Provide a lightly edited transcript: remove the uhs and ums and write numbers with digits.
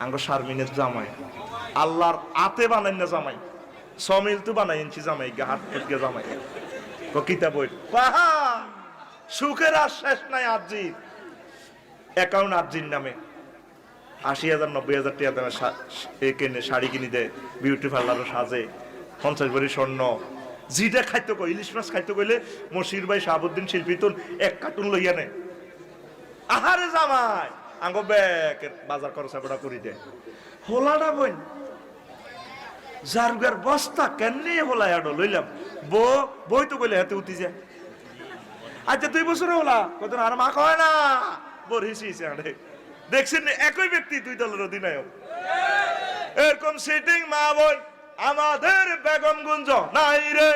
আঙ্গ শারমিনের জামাই আল্লাহর আতে বানাই না জামাই সমিল তো বানাই ইঞ্চি জামাই হাত থেকে জামাই কিতাব বই পাহা সুখের আর শেষ নাই। আজি অ্যাকাউন্ট আজির নামে ৮০,০০০ ৯০,০০০ টাকা দামে কিনে শাড়ি কিনি দেয়, বিউটি পার্লারও সাজে, ৫০ ভরি স্বর্ণ। জিটা খাইতে কই ইলিশ মাছ খাইতে কইলে মশির ভাই শাহাবুদ্দিন শিল্পী তুন ১ কার্টুন লইয়া নেয়। আহারে জামাই আঙ্গ ব্যাকের বাজার খরচা বড়া করি দেয়। হোলাটা বই জারুগার বস্তা কেন হোলা আডো লইলাম বই তো কইলে হাতে উঠি যায়। আচ্ছা ২ বছর হোলা কত আর মা কয় না বোর হিসি আড়ে দেখছেন একই ব্যক্তি ২ দলের অধিনায়ক। এরকম সিটিং মা বই আমাদের বেগমগঞ্জ নাই রে।